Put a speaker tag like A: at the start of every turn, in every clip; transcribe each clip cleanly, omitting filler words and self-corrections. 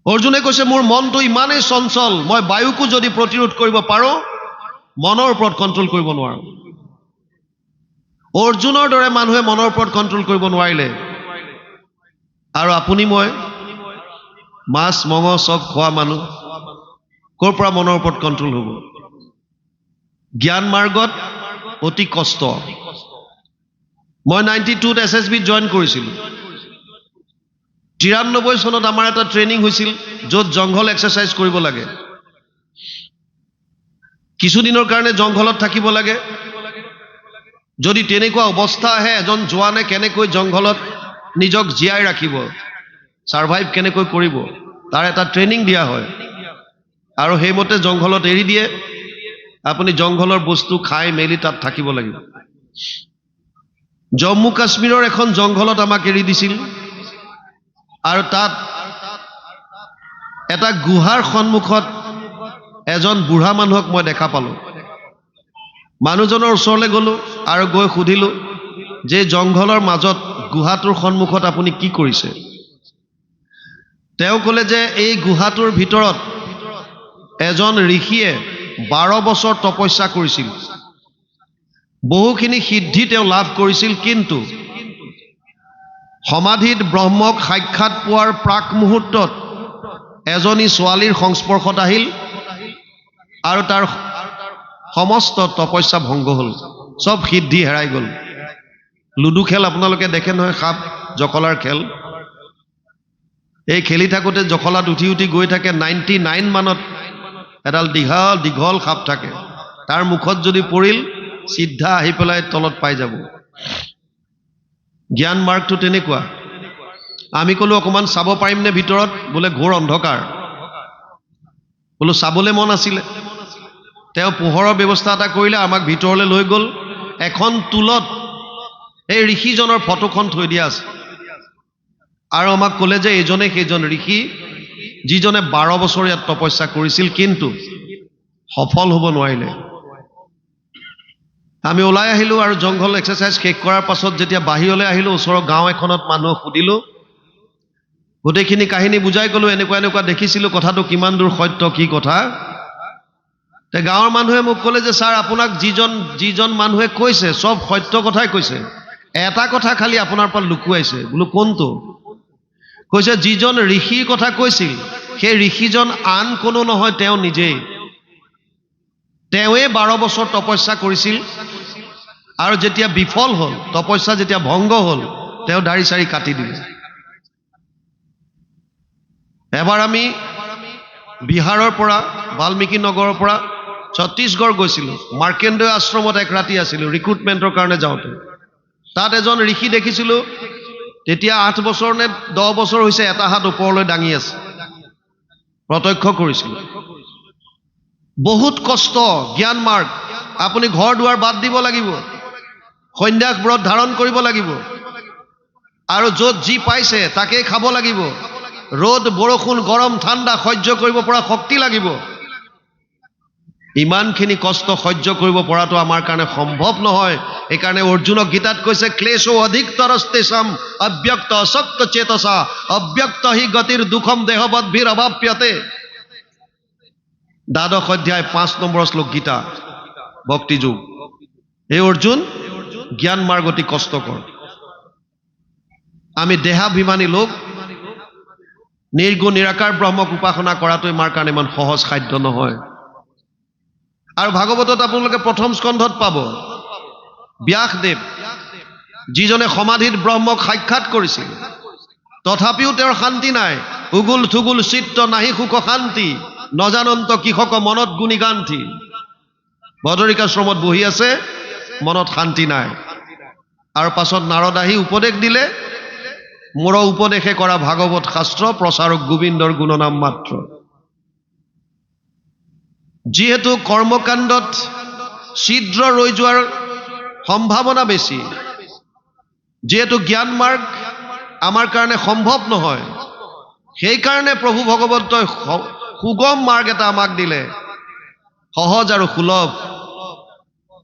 A: অৰ্জুনে কৈছে মোৰ মনটো ইমানেই চঞ্চল, মই বায়ুকো যদি প্ৰতিৰোধ কৰিব পাৰোঁ মনৰ ওপৰত কণ্ট্ৰোল কৰিব নোৱাৰোঁ। অৰ্জুনৰ দৰে মানুহে মনৰ ওপৰত কণ্ট্ৰোল কৰিব নোৱাৰিলে আৰু আপুনি মই মাছ মঙহ চব খোৱা মানুহ ক'ৰ পৰা মনৰ ওপৰত কণ্ট্ৰোল হ'ব? জ্ঞান মাৰ্গত অতি কষ্ট। মই 92ত SSBত জইন কৰিছিলোঁ। 93 চনত আমাৰ এটা ট্ৰেইনিং হৈছিল য'ত জংঘল এক্সাৰচাইজ কৰিব লাগে। কিছুদিনৰ কাৰণে জংঘলত থাকিব লাগে। যদি তেনেকুৱা অৱস্থা আহে এজন জোৱানে কেনেকৈ জংঘলত নিজক জীয়াই ৰাখিব, সাৰ্ভাইভ কেনেকৈ কৰিব, তাৰ এটা ট্ৰেইনিং দিয়া হয় আৰু সেইমতে জংঘলত এৰি দিয়ে। আপুনি জংঘলৰ বস্তু খাই মেলি তাত থাকিব লাগিব। জম্মু কাশ্মীৰৰ এখন জংঘলত আমাক এৰি দিছিল আৰু তাত এটা গুহাৰ সন্মুখত এজন বুঢ়া মানুহক মই দেখা পালোঁ। মানুহজনৰ ওচৰলৈ গ'লোঁ আৰু গৈ সুধিলোঁ যে জংঘলৰ মাজত গুহাটোৰ সন্মুখত আপুনি কি কৰিছে? তেওঁ ক'লে যে এই গুহাটোৰ ভিতৰত এজন ঋষিয়ে 12 বছৰ তপস্যা কৰিছিল, বহুখিনি সিদ্ধি তেওঁ লাভ কৰিছিল, কিন্তু সমাধিত ব্ৰহ্মক সাক্ষাৎ পোৱাৰ প্ৰাক মুহূৰ্তত এজনী ছোৱালীৰ সংস্পৰ্শত আহিল আৰু তাৰ সমস্ত তপস্যা ভংগ হ'ল, চব সিদ্ধি হেৰাই গ'ল। লুডু খেল আপোনালোকে দেখে নহয়, সাপ জখলাৰ খেল। এই খেলি থাকোঁতে জখলাত উঠি উঠি গৈ থাকে, 99 মানত এডাল দীঘল সাপ থাকে, তাৰ মুখত যদি পৰিল চিধা আহি পেলাই তলত পাই যাব। জ্ঞান মাৰ্গটো তেনেকুৱা। আমি ক'লো অকণমান চাব পাৰিমনে ভিতৰত? বোলে ঘোৰ অন্ধকাৰ। বোলো চাবলৈ মন আছিলে। তেওঁ পোহৰৰ ব্যৱস্থা এটা কৰিলে, আমাক ভিতৰলৈ লৈ গ'ল। এখন টুলত এই ঋষিজনৰ ফটোখন থৈ দিয়া আছে আৰু আমাক ক'লে যে এইজনে সেইজন ঋষি যিজনে 12 বছৰ ইয়াত তপস্যা কৰিছিল কিন্তু সফল হ'ব নোৱাৰিলে। আমি ওলাই আহিলোঁ আৰু জংঘল এক্সাৰচাইজ শেষ কৰাৰ পাছত যেতিয়া বাহিৰলৈ আহিলোঁ, ওচৰৰ গাঁও এখনত মানুহক সুধিলোঁ, গোটেইখিনি কাহিনী বুজাই ক'লোঁ, এনেকুৱা এনেকুৱা দেখিছিলোঁ, কথাটো কিমান দূৰ সত্য, কি কথা? তে গাঁৱৰ মানুহে মোক ক'লে যে ছাৰ, আপোনাক যিজন মানুহে কৈছে চব সত্য কথাই কৈছে, এটা কথা খালি আপোনাৰ পৰা লুকুৱাইছে। বোলো কোনটো? কৈছে যিজন ঋষিৰ কথা কৈছিল সেই ঋষিজন আন কোনো নহয়, তেওঁ নিজেই। তেওঁৱে 12 বছৰ তপস্যা কৰিছিল আৰু যেতিয়া বিফল হ'ল, তপস্যা যেতিয়া ভংগ হ'ল, তেওঁ দাড়ি চাৰি কাটি দিলে। এবাৰ আমি বিহাৰৰ পৰা, বাল্মীকি নগৰৰ পৰা ছত্তীশগড় গৈছিলোঁ। মাৰ্কেণ্ডেয় আশ্ৰমত এক ৰাতি আছিলোঁ ৰিক্ৰুটমেণ্টৰ কাৰণে যাওঁতে। তাত এজন ঋষি দেখিছিলোঁ, তেতিয়া 8 বছৰ নে 10 বছৰ হৈছে, এটা হাত ওপৰলৈ দাঙি আছে। প্ৰত্যক্ষ কৰিছিলোঁ। বহুত কষ্ট। জ্ঞান মাৰ্গ। আপুনি ঘৰ দুৱাৰ বাদ দিব লাগিব, সন্ন্যাস ব্ৰত ধাৰণ কৰিব লাগিব আৰু য'ত যি পাইছে তাকেই খাব লাগিব। ৰ'দ বৰষুণ গৰম ঠাণ্ডা সহ্য কৰিব পৰা শক্তি লাগিব। ইমানখিনি কষ্ট সহ্য কৰিব পৰাটো আমাৰ কাৰণে সম্ভৱ নহয়। এইকাৰণে অৰ্জুনক গীতাত কৈছে ক্লেশো অধিকতৰস্তেষাম অব্যক্ত অসক্ত চেতসা অব্যক্ত হি গতিৰ দুখম দেহবদ্ভিৰ অভাপ্যতে। 12 অধ্যায় 5 নম্বৰ শ্লোক গীতা ভক্তি যোগ। এই অৰ্জুন, জ্ঞান মাৰ্গ অতি কষ্টকৰ। আমি দেহাভিমানী লোক, নিৰ্গুণ নিৰাকাৰ ব্ৰহ্মক উপাসনা কৰাটো আমাৰ কাৰণে ইমান সহজ সাধ্য নহয়। আৰু ভাগৱতত আপোনালোকে প্ৰথম স্কন্ধত পাব ব্যাসদেৱ, যিজনে সমাধিত ব্ৰহ্মক সাক্ষাৎ কৰিছিল, তথাপিও তেওঁৰ শান্তি নাই। উগুল থুগুল চিত্ত নাহি সুখ শান্তি, নজানন্ত কৃষক মনত গুণী গান্থি। বদৰিকাশ্ৰমত বহি আছে, মনত শান্তি নাই। আৰু পাছত নাৰদ আহি উপদেশ দিলে, মোৰ উপদেশে কৰা ভাগৱত শাস্ত্ৰ প্ৰচাৰক গোবিন্দৰ গুণনাম মাত্ৰ। যিহেতু কৰ্মকাণ্ডত ছিদ্ৰ ৰৈ যোৱাৰ সম্ভাৱনা বেছি, যিহেতু জ্ঞান মাৰ্গ আমাৰ কাৰণে সম্ভৱ নহয়, সেইকাৰণে প্ৰভু ভগৱন্তই সুগম মাৰ্গ এটা আমাক দিলে, সহজ আৰু সুলভ।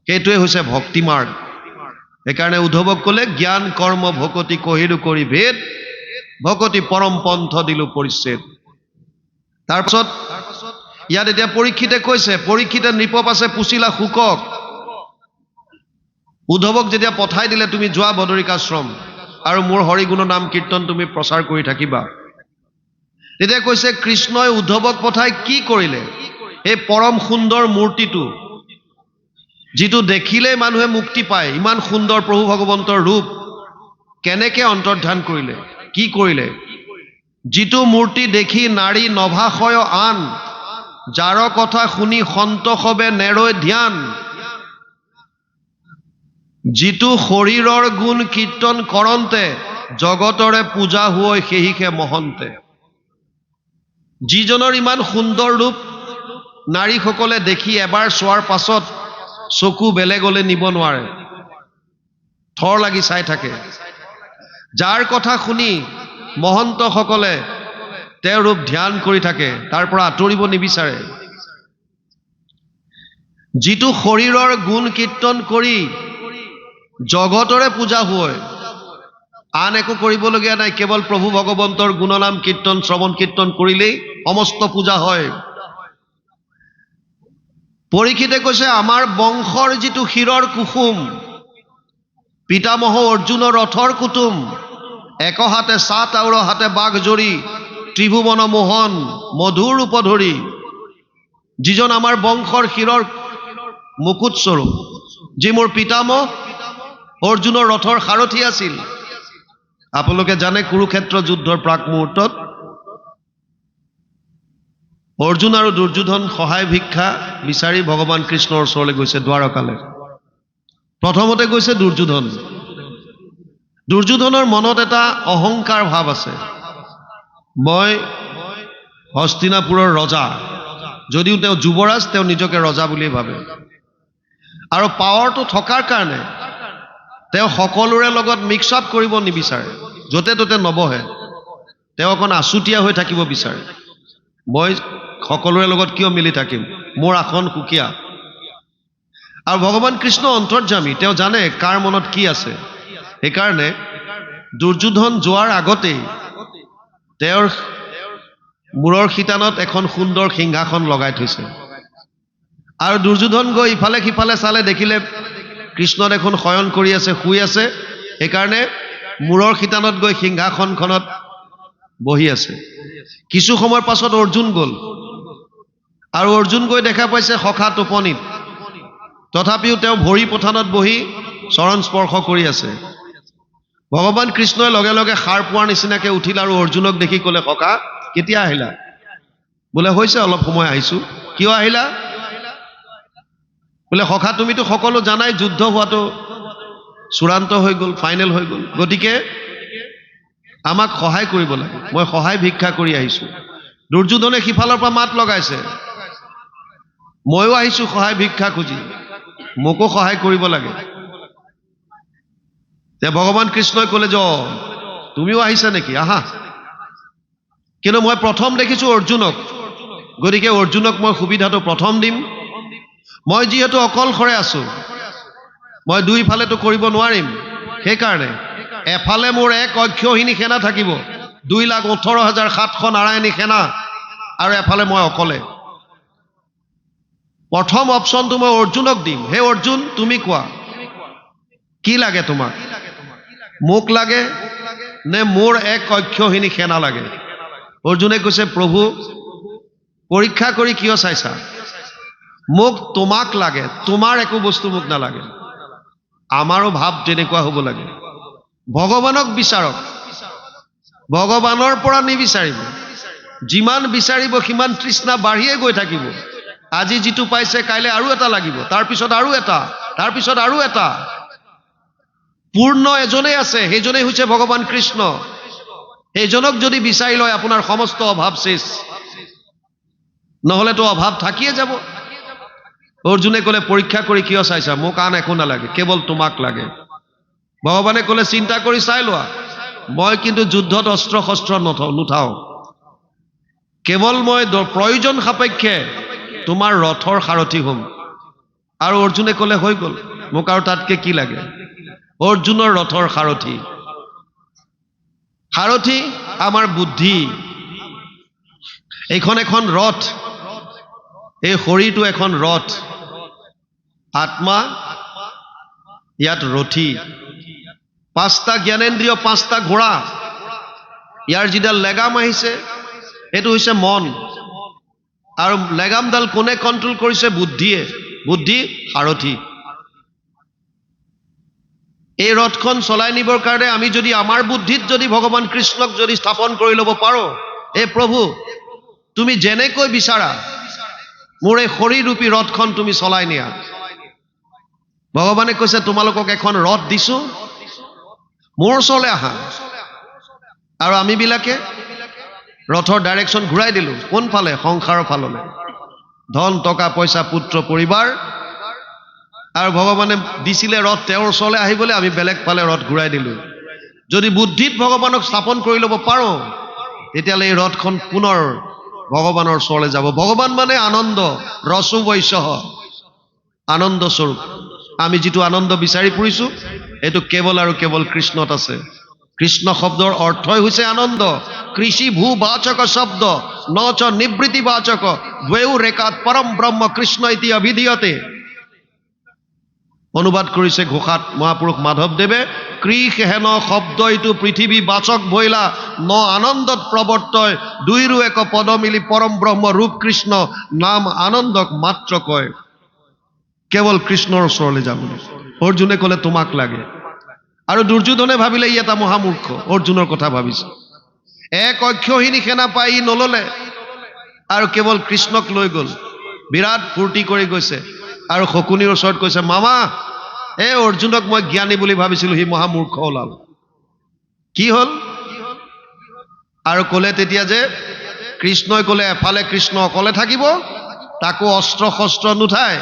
A: সেইটোৱে হৈছে ভক্তি মাৰ্গ। সেইকাৰণে উদ্ধৱক ক'লে জ্ঞান কৰ্ম ভকতি কহিৰো কৰি ভেদ, ভকতি পৰম পন্থ দিলো পৰিচ্ছেদ। তাৰপিছত ইয়াত এতিয়া পৰীক্ষিতে কৈছে, পৰীক্ষিতে নৃপবাসে পুছিলা শুকক। উদ্ধৱক যেতিয়া পঠাই দিলে, তুমি যোৱা বদৰিকাশ্ৰম আৰু মোৰ হৰিগুণৰ নাম কীৰ্তন তুমি প্ৰচাৰ কৰি থাকিবা। তেতিয়া কৈছে কৃষ্ণই উদ্ধৱক পঠাই কি কৰিলে? এই পৰম সুন্দৰ মূৰ্তিটো, যিটো দেখিলেই মানুহে মুক্তি পায়, ইমান সুন্দৰ প্ৰভু ভগৱন্তৰ ৰূপ, কেনেকে অন্তৰ্ধান কৰিলে, কি কৰিলে? যিটো মূৰ্তি দেখি নাৰী নভাশয় আন, যাৰ কথা শুনি সন্তোষবে নেৰৈ ধ্যান, যিটো শৰীৰৰ গুণ কীৰ্তন কৰন্তে, জগতৰে পূজা হৈ সেহিকে মহন্তে। যিজনৰ ইমান সুন্দৰ ৰূপ নাৰীসকলে দেখি এবাৰ চোৱাৰ পাছত চকু বেলেগলৈ নিব নোৱাৰে, থৰ লাগি চাই থাকে। যাৰ কথা শুনি মহন্তসকলে তেওঁৰ ৰূপ ধ্যান কৰি থাকে, তাৰ পৰা আঁতৰিব নিবিচাৰে। যিটো শৰীৰৰ গুণ কীৰ্তন কৰি জগতৰে পূজা হয়, আন একো কৰিবলগীয়া নাই, কেৱল প্ৰভু ভগৱন্তৰ গুণনাম কীৰ্তন শ্ৰৱণ কীৰ্তন কৰিলেই সমস্ত পূজা হয়। পৰীক্ষিতে কৈছে আমাৰ বংশৰ যিটো শিৰৰ কুসুম, পিতামহ অৰ্জুনৰ ৰথৰ কুটুম, একহাতে চাত আৰু হাতে বাঘ জৰি, ত্ৰিভুৱন মোহন মধুৰ ৰূপ ধৰি। যিজন আমাৰ বংশৰ শিৰৰ মুকুট স্বৰূপ, যি মোৰ পিতামহ অৰ্জুনৰ ৰথৰ সাৰথি আছিল। আপোনালোকে জানে কুৰুক্ষেত্ৰ যুদ্ধৰ প্ৰাক মুহূৰ্তত অৰ্জুন আৰু দুৰ্যোধন সহায় ভিক্ষা বিচাৰি ভগৱান কৃষ্ণৰ ওচৰলৈ গৈছে দ্বাৰকালৈ। প্ৰথমতে গৈছে দুৰ্যোধন। দুৰ্যোধনৰ মনত এটা অহংকাৰ ভাৱ আছে, মই হস্তিনাপুৰৰ ৰজা, যদিও তেওঁ যুৱৰাজ, তেওঁ নিজকে ৰজা বুলিয়ে ভাবে। আৰু পাৱাৰটো থকাৰ কাৰণে তেওঁ সকলোৰে লগত মিক্স আপ কৰিব নিবিচাৰে, য'তে ত'তে নবহে, তেওঁ অকণ আছুতীয়া হৈ থাকিব বিচাৰে। মই সকলোৰে লগত কিয় মিলি থাকিম, মোৰ আসন সুকীয়া। আৰু ভগৱান কৃষ্ণ অন্তৰ্যামী, তেওঁ জানে কাৰ মনত কি আছে। সেইকাৰণে দুৰ্যোধন যোৱাৰ আগতেই তেওঁৰ মূৰৰ শিতানত এখন সুন্দৰ সিংহাসন লগাই থৈছে। আৰু দুৰ্যোধন গৈ ইফালে সিফালে চালে, দেখিলে কৃষ্ণ দেখোন শয়ন কৰি আছে, শুই আছে। সেইকাৰণে মূৰৰ শিতানত গৈ সিংহাসনখনত বহি আছে। কিছু সময়ৰ পাছত অৰ্জুন গ'ল, আৰু অৰ্জুন গৈ দেখা পাইছে সখা টোপনিত। তথাপিও তেওঁ ভৰি পথানত বহি চৰণ স্পৰ্শ কৰি আছে। ভগৱান কৃষ্ণই লগে লগে সাৰ পোৱাৰ নিচিনাকে উঠিল আৰু অৰ্জুনক দেখি ক'লে, সখা কেতিয়া আহিলা? বোলে হৈছে অলপ সময় আহিছো। কিয় আহিলা? বোলে সখা তুমিতো সকলো জানাই, যুদ্ধ হোৱাটো চূড়ান্ত হৈ গ'ল, ফাইনেল হৈ গ'ল, গতিকে আমাক সহায় কৰিব লাগে, মই সহায় ভিক্ষা কৰি আহিছো। দুৰ্যোধনে সিফালৰ পৰা মাত লগাইছে, ময়ো আহিছো সহায় ভিক্ষা খুজি, মোকো সহায় কৰিব লাগে। ভগৱান কৃষ্ণই ক'লে যে তুমিও আহিছা নেকি, আহা। কিন্তু মই প্ৰথম দেখিছো অৰ্জুনক, গতিকে অৰ্জুনক মই সুবিধাটো প্ৰথম দিম। মই যিহেতু অকলশৰে আছো, মই দুইফালেতো কৰিব নোৱাৰিম। সেইকাৰণে এফালে মোৰ এক অক্ষৌহিণী সেনা থাকিব, 2,18,700 নাৰায়ণী সেনা, আৰু এফালে মই অকলে। প্ৰথম অপশ্যনটো মই অৰ্জুনক দিম। হে অৰ্জুন, তুমি কোৱা কি লাগে তোমাক? মোক লাগে নে মোৰ এক অক্ষৌহিণী সেনা লাগে? অৰ্জুনে কৈছে, প্ৰভু পৰীক্ষা কৰি কিয় চাইছা? মোক তোমাক লাগে, তোমাৰ একো বস্তু মোক নালাগে। আমাৰো ভাৱ তেনেকুৱা হ'ব লাগে। ভগৱানক বিচাৰক, ভগৱানৰ পৰা নিবিচাৰিব। যিমান বিচাৰিব সিমান তৃষ্ণা বাঢ়িয়ে গৈ থাকিব। আজি যিটো পাইছে কাইলৈ আৰু এটা লাগিব, তাৰপিছত আৰু এটা, তাৰপিছত আৰু এটা। পূৰ্ণ এজনেই আছে, সেইজনেই হৈছে ভগৱান কৃষ্ণ। সেইজনক যদি বিচাৰি লয়, আপোনাৰ সমস্ত অভাৱ শেষ, নহ'লেতো অভাৱ থাকিয়ে যাব। অৰ্জুনে ক'লে, পৰীক্ষা কৰি কিয় চাইছা? মোক আন একো নালাগে, কেৱল তোমাক লাগে। ভগৱানে ক'লে, চিন্তা কৰি চাই লোৱা, মই কিন্তু যুদ্ধত অস্ত্ৰ শস্ত্ৰ নুঠাওঁ, কেৱল মই প্ৰয়োজন সাপেক্ষে তোমাৰ ৰথৰ সাৰথি হ'ম। আৰু অৰ্জুনে ক'লে, হৈ গ'ল, মোক আৰু তাতকে কি লাগে? অৰ্জুনৰ ৰথৰ সাৰথি। সাৰথি আমাৰ বুদ্ধি। এইখন এখন ৰথ, এই শৰীৰটো এখন ৰথ, আত্মা ইয়াত ৰথী, পাঁচটা জ্ঞানেন্দ্ৰিয়, পাঁচটা ঘোঁৰা, ইয়াৰ যিডাল লেগাম আহিছে এইটো হৈছে মন, আৰু লেগামডাল কোনে কণ্ট্ৰল কৰিছে? বুদ্ধিয়ে। বুদ্ধি সাৰথী। এই ৰথখন চলাই নিবৰ কাৰণে আমি যদি আমাৰ বুদ্ধিত যদি ভগৱান কৃষ্ণক যদি স্থাপন কৰি ল'ব পাৰোঁ, এই প্ৰভু তুমি যেনেকৈ বিচাৰা মোৰ এই শৰীৰৰূপী ৰথখন তুমি চলাই নিয়া। ভগৱানে কৈছে তোমালোকক এখন ৰথ দিছো, মোৰ ওচৰলৈ আহা। আৰু আমিবিলাকে ৰথৰ ডাইৰেকশ্যন ঘূৰাই দিলোঁ কোনফালে? সংসাৰৰ ফাললৈ। ধন টকা পইচা পুত্ৰ পৰিবাৰ, আৰু ভগৱানে দিছিলে ৰথ তেওঁৰ ওচৰলৈ আহিবলৈ, আমি বেলেগ ফালে ৰথ ঘূৰাই দিলোঁ। যদি বুদ্ধিত ভগৱানক স্থাপন কৰি ল'ব পাৰোঁ তেতিয়াহ'লে এই ৰথখন পুনৰ ভগৱানৰ ওচৰলৈ যাব। ভগৱান মানে আনন্দ, ৰসো বৈশ্যহ, আনন্দ স্বৰূপ। আমি যিটো আনন্দ বিচাৰি ফুৰিছোঁ এইটো কেৱল আৰু কেৱল কৃষ্ণত আছে। কৃষ্ণ শব্দৰ অৰ্থই হৈছে আনন্দ। কৃষি ভূ বাচক শব্দ নচ নিবৃত্তি বাচক দ্বৈও ৰেখাত পৰম ব্ৰহ্ম কৃষ্ণ ইতি অভিধীয়তে। অনুবাদ কৰিছে ঘোষাত মহাপুৰুষ মাধৱদেৱে, কৃষ হেন শব্দ ইটো পৃথিৱী বাচক ভৈলা ন আনন্দত প্ৰৱৰ্তয়, দুইৰো এক পদ মিলি পৰম ব্ৰহ্ম ৰূপ কৃষ্ণ নাম আনন্দক মাত্ৰ কয়। কেৱল কৃষ্ণৰ ওচৰলৈ যাবলৈ। অৰ্জুনে ক'লে তোমাক লাগে, আৰু দুৰ্যোধনে ভাবিলে ই এটা মহামূৰ্খ, অৰ্জুনৰ কথা ভাবিছে। এক অক্ষহীনী সেনা পাই ই নললে আৰু কেৱল কৃষ্ণক লৈ গ'ল। বিৰাট ফূৰ্তি কৰি গৈছে আৰু শকুনিৰ ওচৰত কৈছে, মামা এই অৰ্জুনক মই জ্ঞানী বুলি ভাবিছিলোঁ, সি মহামূৰ্খ ওলাল। কি হ'ল? আৰু ক'লে তেতিয়া যে কৃষ্ণই ক'লে এফালে কৃষ্ণ অকলে থাকিব, তাকো অস্ত্ৰ শস্ত্ৰ নুঠায়,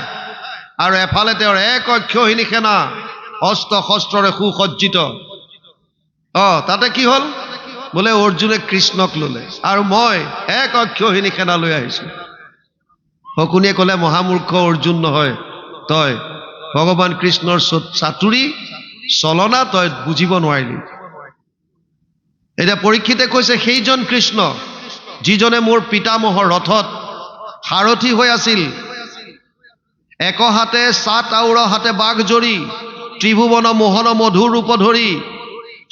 A: আৰু এফালে তেওঁৰ এক অক্ষহীনী সেনা অস্ত্ৰ শস্ত্ৰৰে সুসজ্জিত। তাতে কি হ'ল? বোলে অৰ্জুনে কৃষ্ণক ল'লে আৰু মই এক অক্ষহীনী সেনা লৈ আহিছোঁ। শকুনিয়ে ক'লে মহামূৰ্খ অৰ্জুন নহয়, তই ভগৱান কৃষ্ণৰ চাতুৰী চলনা তই বুজিব নোৱাৰিলি। এতিয়া পৰীক্ষিতে কৈছে সেইজন কৃষ্ণ যিজনে মোৰ পিতামহৰ ৰথত সাৰথী হৈ আছিল, এক হাতে সাত আউৰ হাতে বাঘ জৰি, ত্ৰিভুৱন মোহন মধুৰ ৰূপ ধৰি,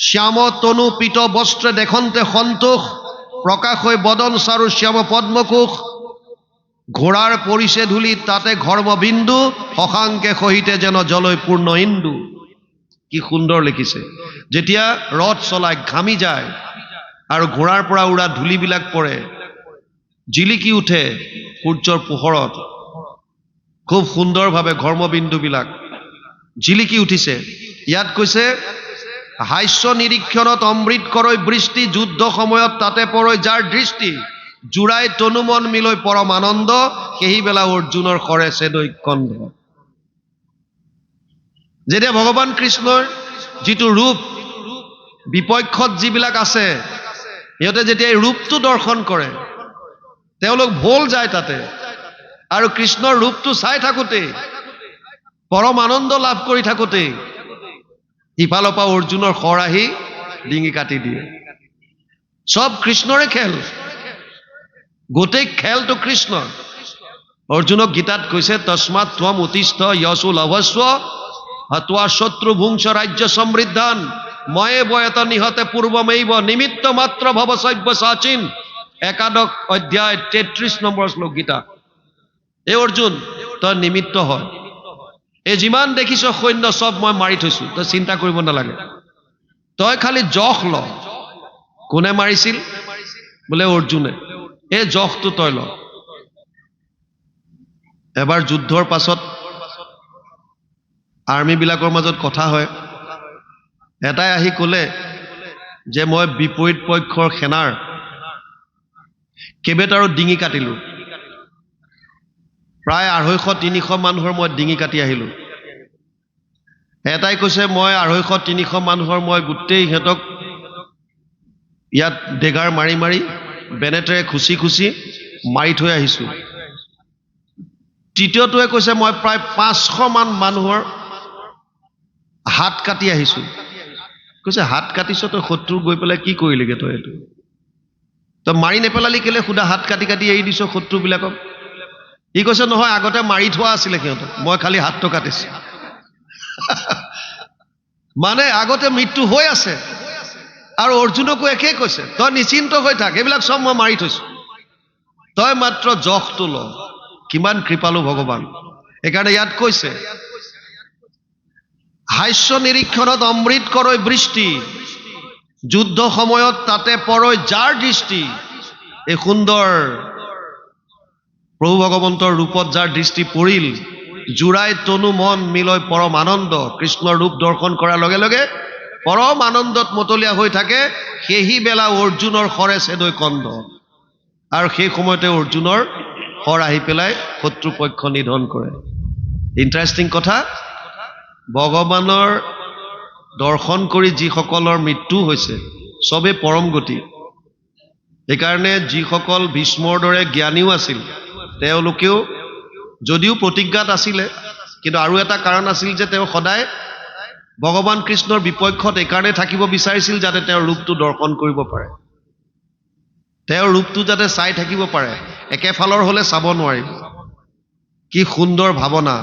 A: শ্যাম তনু পীত বস্ত্ৰে দেখন্তে সন্তোষ, প্ৰকাশ হৈ বদন চাৰু শ্যাম পদ্মকোষ, ঘোঁৰাৰ পৰিছে ধূলি তাতে ঘৰ্মবিন্দু, শশাংকে সহিতে যেন জলৈ পূৰ্ণ ইন্দু। কি সুন্দৰ লিখিছে। যেতিয়া ৰথ চলাই ঘামি যায় আৰু ঘোঁৰাৰ পৰা উৰা ধূলিবিলাক পৰে, জিলিকি উঠে সূৰ্যৰ পোহৰত, খুব সুন্দৰভাৱে ঘৰ্মবিন্দুবিলাক জিলিকি উঠিছে। ইয়াত কৈছে হাস্য নিৰীক্ষণত অমৃত কৰৈ বৃষ্টি, যুদ্ধ সময়ত তাতে পৰৈ যাৰ দৃষ্টি, জোৰাই তনুমন মিলৈ পৰম আনন্দ, সেই বেলা অৰ্জুনৰ কৰে চেদৈ কন্ধ। যেতিয়া ভগৱান কৃষ্ণৰ যিটো ৰূপ বিপক্ষত যিবিলাক আছে, সিহঁতে যেতিয়া এই ৰূপটো দৰ্শন কৰে তেওঁলোক ভোল যায় তাতে, আৰু কৃষ্ণৰ ৰূপটো চাই থাকোঁতেই পৰম আনন্দ লাভ কৰি থাকোঁতেই ইফালৰ পৰা অৰ্জুনৰ খৰ আহি ডিঙি কাটি দিয়ে। চব কৃষ্ণৰে খেল, গোটেই খেলটো কৃষ্ণ। অৰ্জুনক গীতাত কৈছে তস্মাৎ ত্বম উত্তিষ্ঠ যশো লভস্ব হত্বা শত্ৰু ভুংস ৰাজ্য সমৃদ্ধান, ময়ে বয়ত নিহতে পূৰ্বমেইব নিমিত্ত মাত্ৰ ভৱ সব্য সাচিন। একাদশ অধ্যায় 33 নম্বৰ শ্লোক গীতা। এই অৰ্জুন তই নিমিত্ত হয়, এই যিমান দেখিছ সৈন্য চব মই মাৰি থৈছো, তই চিন্তা কৰিব নালাগে, তই খালি যশ ল। কোনে মাৰিছিল? বোলে অৰ্জুনে। এই যশটো তই ল। এবাৰ যুদ্ধৰ পাছত আৰ্মিবিলাকৰ মাজত কথা হয়, এটাই আহি ক'লে যে মই বিপৰীত পক্ষৰ সেনাৰ কেইবাটাৰো ডিঙি কাটিলোঁ, প্ৰায় 250-300 মানুহৰ মই ডিঙি কাটি আহিলোঁ। এটাই কৈছে মই 250-300 মানুহৰ মই গোটেই সিহঁতক ইয়াত ডেগাৰ মাৰি মাৰি বেনেটেৰে খুচি খুচি মাৰি থৈ আহিছোঁ। তৃতীয়টোৱে কৈছে মই প্ৰায় 500 মান মানুহৰ হাত কাটি আহিছোঁ। কৈছে হাত কাটিছ তই, শত্ৰু গৈ পেলাই কি কৰিলিগে তই? এইটো তই মাৰি নেপেলালি কেলে সুধা হাত কাটি কাটি এৰি দিছ শত্ৰুবিলাকক ই কৈছে নহয় আগতে মাৰি থোৱা আছিলে সিহঁতক মই খালি হাতটো কাটিছো মানে আগতে মৃত্যু হৈ আছে আৰু অৰ্জুনকো একেই কৈছে তই নিশ্চিন্ত হৈ থাক এইবিলাক সব মই মাৰি থৈছো তই মাত্ৰ জখটো ল কিমান কৃপালু ভগৱান এইকাৰণে ইয়াত কৈছে হাস্য নিৰীক্ষণত অমৃত কৰৈ বৃষ্টি যুদ্ধ সময়ত তাতে পৰৈ যাৰ দৃষ্টি এই সুন্দৰ প্ৰভু ভগৱন্তৰ ৰূপত যাৰ দৃষ্টি পৰিল জুৰাই তনু মন মিলয় পৰম আনন্দ কৃষ্ণৰ ৰূপ দৰ্শন কৰাৰ লগে লগে পৰম আনন্দত মতলীয়া হৈ থাকে সেই বেলা অৰ্জুনৰ শৰে চেদৈ কন্ধ আৰু সেই সময়তে অৰ্জুনৰ শৰ আহি পেলাই শত্ৰুপক্ষ নিধন কৰে ইণ্টাৰেষ্টিং কথা ভগৱানৰ দৰ্শন কৰি যিসকলৰ মৃত্যু হৈছে সবে পৰম গতি এইকাৰণে যিসকল ভীষ্মৰ দৰে জ্ঞানীও আছিল তেওঁলোকেও যদিও প্ৰতিজ্ঞাত আছিলে কিন্তু আৰু এটা কাৰণ আছিল যে তেওঁ সদায় ভগৱান কৃষ্ণৰ বিপক্ষত এইকাৰণে থাকিব বিচাৰিছিল যাতে তেওঁৰ ৰূপটো দৰ্শন কৰিব পাৰে তেওঁৰ ৰূপটো যাতে চাই থাকিব পাৰে একেফালৰ হলে চাব নোৱাৰিব কি সুন্দৰ ভাৱনা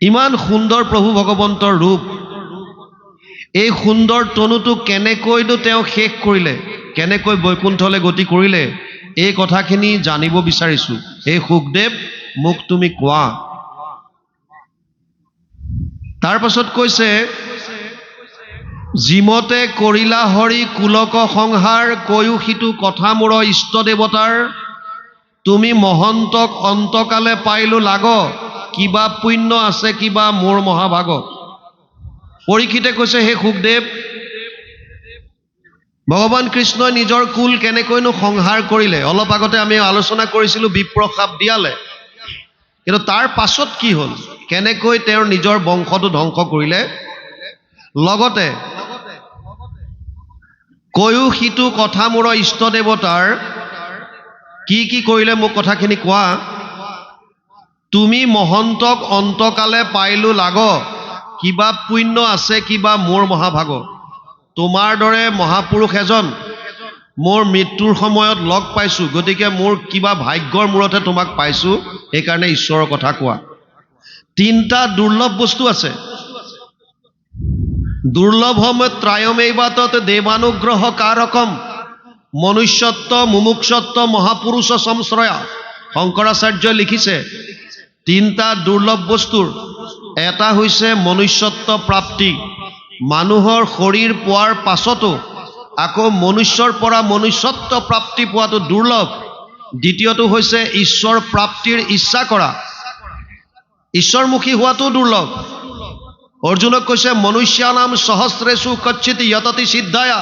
A: ইমান সুন্দৰ প্ৰভু ভগৱন্তৰ ৰূপ এই সুন্দৰ তনুটো কেনেকৈনো তেওঁ শেষ কৰিলে কেনেকৈ বৈকুণ্ঠলৈ গতি কৰিলে এই কথাখিনি জানিব বিচাৰিছো এই সুখদেৱ মোক তুমি কোৱা তাৰ পাছত কৈছে জিমতে কৰিলা হৰি কুলক সংহাৰ কৈও সিটো কথা মোৰ ইষ্ট দেৱতাৰ তুমি মহন্তক অন্তকালে পাইলো লাগ কিবা পুণ্য আছে কিবা মোৰ মহাভাগ পৰীক্ষিতে কৈছে হে সুখদেৱ ভগৱান কৃষ্ণই নিজৰ কুল কেনেকৈনো সংহাৰ কৰিলে অলপ আগতে আমি আলোচনা কৰিছিলো বিপ্ৰসাপ দিয়ালে কিন্তু তাৰ পাছত কি হ'ল কেনেকৈ তেওঁৰ নিজৰ বংশটো ধ্বংস কৰিলে লগতে কৈও সিটো কথা মোৰ ইষ্ট দেৱতাৰ কি কৰিলে মোক কথাখিনি কোৱা তুমি মহন্তক অন্তকালে পাইলো লাগ কিবা পুণ্য আছে কিবা মোৰ মহাভাগ তোমাৰ দৰে মহাপুৰুষ এজন মোৰ মৃত্যুৰ সময়ত লগ পাইছো গতিকে মোৰ কিবা ভাগ্যৰ মূৰতে তোমাক পাইছো সেইকাৰণে ঈশ্বৰৰ কথা কোৱা তিনটা দুৰ্লভ বস্তু আছে দুৰ্লভম ত্ৰায়মেবাতত দেৱানুগ্ৰহ কাৰকম মনুষ্যত্ব মুমুক্ষত্ব মহাপুৰুষ সংশ্ৰয়া শংকৰাচাৰ্যই লিখিছে তিনটা দুৰ্লভ বস্তুৰ এটা হৈছে মনুষ্যত্ব প্ৰাপ্তি মানুহৰ শৰীৰ পোৱাৰ পাছতো আকৌ মনুষ্যৰ পৰা মনুষ্যত্ব প্ৰাপ্তি পোৱাটো দুৰ্লভ দ্বিতীয়টো হৈছে ঈশ্বৰ প্ৰাপ্তিৰ ইচ্ছা কৰা ঈশ্বৰমুখী হোৱাটো দুৰ্লভ অৰ্জুনক কৈছে মনুষ্যানাম সহস্ৰেষু কচ্চিত যততি সিদ্ধায়া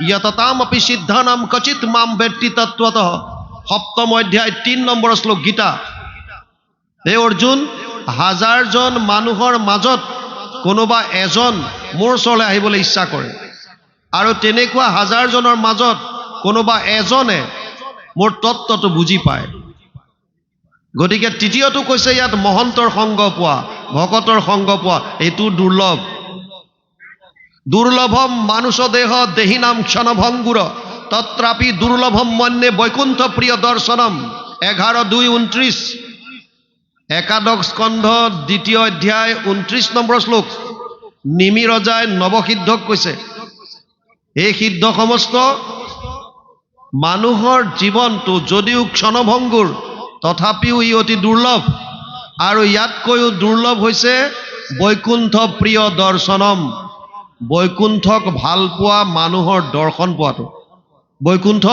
A: যততামপি সিদ্ধানাম কচিত মাম ব্যক্তি তত্ত্বতঃ সপ্তম অধ্যায় 3 নম্বৰ শ্লোক গীতা হে অৰ্জুন হাজাৰজন মানুহৰ মাজত কোনোবা এজন মোৰ ওচৰলৈ আহিবলৈ ইচ্ছা কৰে আৰু তেনেকুৱা হাজাৰজনৰ মাজত কোনোবা এজনে মোৰ তত্ত্বটো বুজি পায় গতিকে তৃতীয়টো কৈছে ইয়াত মহন্তৰ সংগ পোৱা ভকতৰ সংগ পোৱা এইটো দুৰ্লভ দুৰ্লভম মানুষ দেহ দেহিনাম ক্ষণভঙ্গুৰ তত্ৰাপি দুৰ্লভম মন্যে বৈকুণ্ঠ প্ৰিয় দৰ্শনম 11:2-29 একাদশ স্কন্ধ দ্বিতীয় অধ্যায় 29 নম্বৰ শ্লোক নিমি ৰজাই নৱসিদ্ধক কৈছে এই সিদ্ধ সমস্ত মানুহৰ জীৱনটো যদিও ক্ষণভঙ্গুৰ তথাপিও ই অতি দুৰ্লভ আৰু ইয়াতকৈও দুৰ্লভ হৈছে বৈকুণ্ঠ প্ৰিয় দৰ্শনম বৈকুণ্ঠক ভাল পোৱা মানুহৰ দৰ্শন পোৱাটো বৈকুণ্ঠ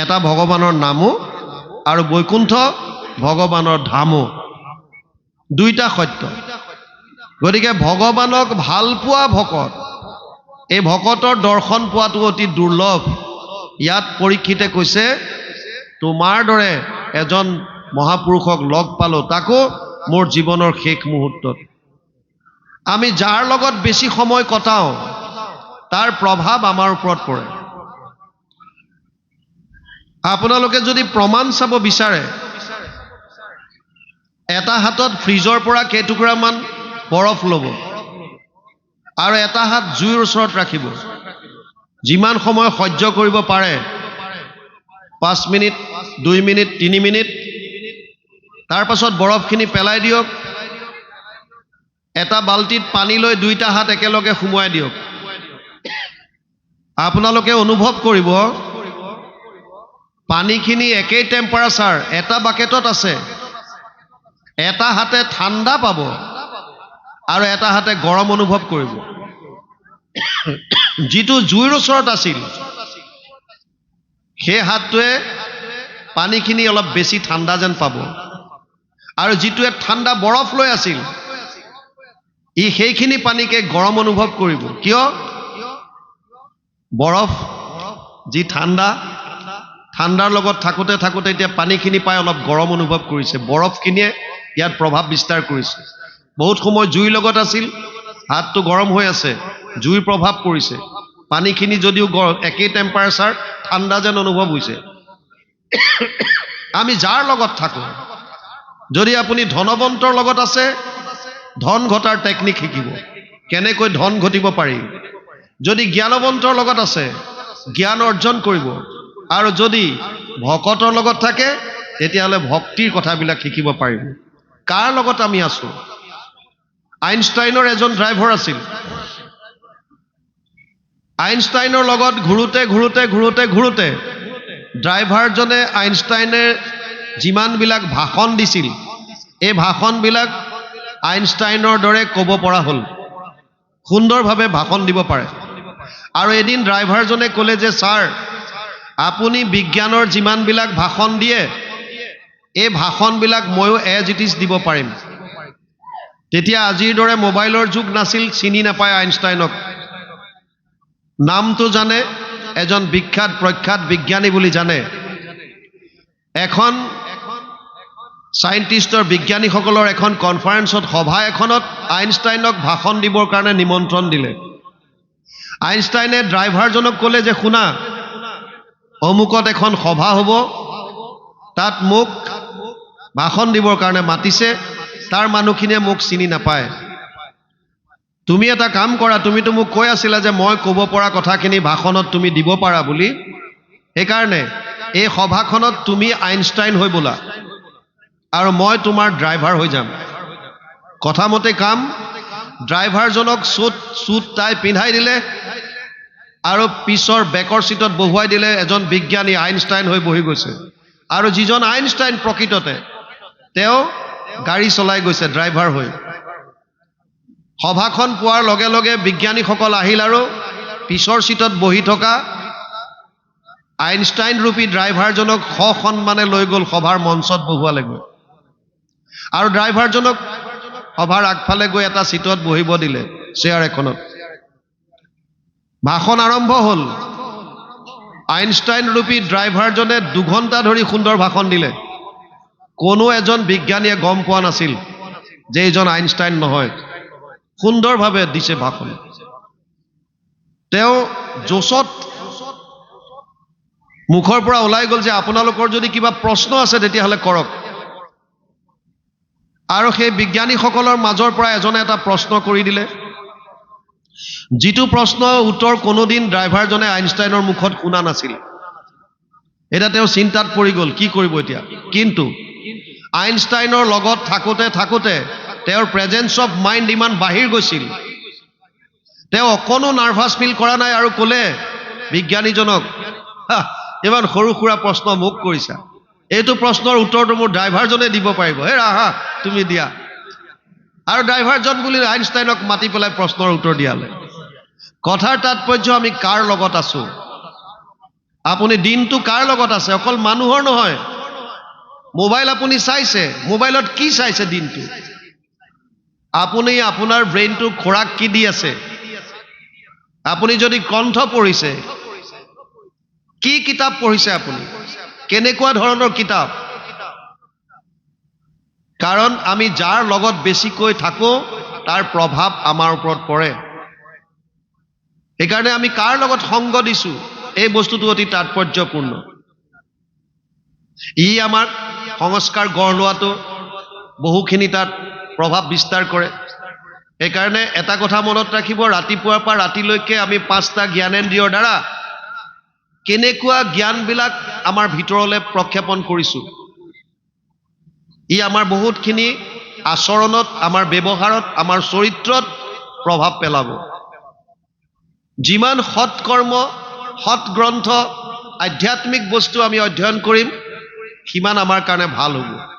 A: এটা ভগৱানৰ নামো আৰু বৈকুণ্ঠ ভগৱানৰ ধামো দুইটা সত্য গতিকে ভগৱানক ভাল পোৱা ভকত এই ভকতৰ দৰ্শন পোৱাটো অতি দুৰ্লভ ইয়াত পৰীক্ষিতে কৈছে তোমাৰ দৰে এজন মহাপুৰুষক লগ পালো তাকো মোৰ জীৱনৰ শেষ মুহূৰ্তত আমি যাৰ লগত বেছি সময় কটাও তাৰ প্ৰভাৱ আমাৰ ওপৰত পৰে আপোনালোকে যদি প্ৰমাণ চাব বিচাৰে এটা হাতত ফ্ৰিজৰ পৰা কেইটুকুৰামান বৰফ ল'ব আৰু এটা হাত জুইৰ ওচৰত ৰাখিব যিমান সময় সহ্য কৰিব পাৰে 5 মিনিট 2 মিনিট 3 মিনিট তাৰ পাছত বৰফখিনি পেলাই দিয়ক এটা বালতিত পানী লৈ দুইটা হাত একেলগে সুমুৱাই দিয়ক আপোনালোকে অনুভৱ কৰিব পানীখিনি একেই টেম্পাৰেচাৰ এটা বাকেটত আছে এটা হাতে ঠাণ্ডা পাব আৰু এটা হাতে গৰম অনুভৱ কৰিব যিটো জুইৰ ওচৰত আছিল সেই হাতটোৱে পানীখিনি অলপ বেছি ঠাণ্ডা যেন পাব আৰু যিটোৱে ঠাণ্ডা বৰফ লৈ আছিল ই সেইখিনি পানীকে গৰম অনুভৱ কৰিব কিয় বৰফ যি ঠাণ্ডাৰ লগত থাকোতে থাকোতে এতিয়া পানীখিনি পাই অলপ গৰম অনুভৱ কৰিছে বৰফখিনিয়ে ইয়াত প্ৰভাৱ বিস্তাৰ কৰিছে বহুত সময় জুইৰ লগত আছিল হাতটো গৰম হৈ আছে জুইৰ প্ৰভাৱ পৰিছে পানীখিনি যদিও একেই টেম্পাৰেচাৰ ঠাণ্ডা যেন অনুভৱ হৈছে আমি যাৰ লগত থাকো যদি আপুনি ধনৱন্তৰ লগত আছে ধন ঘটাৰ টেকনিক শিকিব কেনেকৈ ধন ঘটিব পাৰি যদি জ্ঞানৱন্তৰ লগত আছে জ্ঞান অৰ্জন কৰিব আৰু যদি ভকতৰ লগত থাকে তেতিয়াহ'লে ভক্তিৰ কথাবিলাক শিকিব পাৰিব কাৰ লগত আমি আছো আইনষ্টাইনৰ এজন ড্ৰাইভাৰ আছিল আইনষ্টাইনৰ লগত ঘূৰোতে ড্ৰাইভাৰজনে আইনষ্টাইনে যিমানবিলাক ভাষণ দিছিল এই ভাষণবিলাক আইনষ্টাইনৰ দৰে ক'ব পৰা হ'ল সুন্দৰভাৱে ভাষণ দিব পাৰে আৰু এদিন ড্ৰাইভাৰজনে ক'লে যে ছাৰ আপুনি বিজ্ঞানৰ যিমানবিলাক ভাষণ দিয়ে এই ভাষণবিলাক ময়ো এজ ইট ইজ দিব পাৰিম তেতিয়া আজিৰ দৰে মোবাইলৰ যুগ নাছিল চিনি নাপায় আইনষ্টাইনক নামটো জানে এজন বিখ্যাত প্ৰখ্যাত বিজ্ঞানী বুলি জানে এখন সাইন্টিষ্টৰ বিজ্ঞানীসকলৰ এখন কনফাৰেন্সত সভা এখনত আইনষ্টাইনক ভাষণ দিবৰ কাৰণে নিমন্ত্ৰণ দিলে আইনষ্টাইনে ড্ৰাইভাৰজনক ক'লে যে শুনা অমুকত এখন সভা হ'ব তাত মোক ভাষণ দিবৰ কাৰণে মাতিছে তাৰ মানুহখিনিয়ে মোক চিনি নাপায় তুমি এটা কাম কৰা তুমিতো মোক কৈ আছিলা যে মই ক'ব পৰা কথাখিনি ভাষণত তুমি দিব পাৰা বুলি সেইকাৰণে এই সভাখনত তুমি আইনষ্টাইন হৈ বলা আৰু মই তোমাৰ ড্ৰাইভাৰ হৈ যাম কথামতে কাম ড্ৰাইভাৰজনক সুট টাই পিন্ধাই দিলে আৰু পিছৰ বেকৰ সিটত বহুৱাই দিলে এজন বিজ্ঞানী আইনষ্টাইন হৈ বহি গৈছে আৰু যিজন আইনষ্টাইন প্ৰকৃততে তেওঁ গাড়ী চলাই গৈছে ড্ৰাইভাৰ হৈ সভাখন পোৱাৰ লগে লগে বিজ্ঞানীসকল আহিল আৰু পিছৰ সিটত বহি থকা আইনষ্টাইন ৰূপী ড্ৰাইভাৰজনক সন্মানে লৈ গ'ল সভাৰ মঞ্চত বহুৱালেগৈ আৰু ড্ৰাইভাৰজনক সভাৰ আগফালে গৈ এটা সিটত বহিব দিলে চেয়াৰ এখনত ভাষণ আৰম্ভ হ'ল আইনষ্টাইন ৰূপী ড্ৰাইভাৰজনে 2 ঘণ্টা ধৰি সুন্দৰ ভাষণ দিলে কোনো এজন বিজ্ঞানীয়ে গম পোৱা নাছিল যে এইজন আইনষ্টাইন নহয় সুন্দৰভাৱে দিছে ভাষণ তেওঁ জোচত মুখৰ পৰা ওলাই গ'ল যে আপোনালোকৰ যদি কিবা প্ৰশ্ন আছে তেতিয়াহ'লে কৰক আৰু সেই বিজ্ঞানীসকলৰ মাজৰ পৰা এজনে এটা প্ৰশ্ন কৰি দিলে যিটো প্ৰশ্নৰ উত্তৰ কোনোদিন ড্ৰাইভাৰজনে আইনষ্টাইনৰ মুখত শুনা নাছিল এটা তেওঁ চিন্তাত পৰি গ'ল কি কৰিব এতিয়া কিন্তু আইনষ্টাইনৰ লগত থাকোতে তেওঁৰ প্ৰেজেন্স অফ মাইণ্ড ইমান বাহিৰ গৈছিল তেওঁ অকণো নাৰ্ভাছ ফিল কৰা নাই আৰু ক'লে বিজ্ঞানীজনক ইমান সৰু সুৰা প্ৰশ্ন মোক কৰিছা এইটো প্ৰশ্নৰ উত্তৰটো মোৰ ড্ৰাইভাৰজনে দিব পাৰিব হে ৰাহা তুমি দিয়া আৰু ড্ৰাইভাৰজন বুলি আইনষ্টাইনক মাতি পেলাই প্ৰশ্নৰ উত্তৰ দিয়ালে কথাৰ তাৎপৰ্য আমি কাৰ লগত আছো আপুনি দিনটো কাৰ লগত আছে অকল মানুহৰ নহয় মোবাইল আপুনি চাইছে মোবাইলত কি চাইছে দিনটো আপুনি আপোনাৰ ব্ৰেইনটো খোৰাক কি দি আছে আপুনি যদি গ্ৰন্থ পঢ়িছে কি কিতাপ পঢ়িছে আপুনি কেনেকুৱা ধৰণৰ কিতাপ কাৰণ আমি যাৰ লগত বেছিকৈ থাকো তাৰ প্ৰভাৱ আমাৰ ওপৰত পৰে সেইকাৰণে আমি কাৰ লগত সংগ দিছো এই বস্তুটো অতি তাৎপৰ্যপূৰ্ণ ই আমাৰ সংস্কাৰ গঢ় লোৱাটো বহুখিনি তাত প্ৰভাৱ বিস্তাৰ কৰে সেইকাৰণে এটা কথা মনত ৰাখিব ৰাতিপুৱাৰ পৰা ৰাতিলৈকে আমি 5টা জ্ঞানেন্দ্ৰিয়ৰ দ্বাৰা কেনেকুৱা জ্ঞানবিলাক আমাৰ ভিতৰলৈ প্ৰক্ষেপণ কৰিছোঁ, ই আমাৰ বহুতখিনি আচৰণত, আমাৰ ব্যৱহাৰত, আমাৰ চৰিত্ৰত প্ৰভাৱ পেলাব। যিমান সৎকৰ্ম, সৎ গ্ৰন্থ, আধ্যাত্মিক বস্তু আমি অধ্যয়ন কৰিম, সিমান আমাৰ কাৰণে ভাল হ'ব।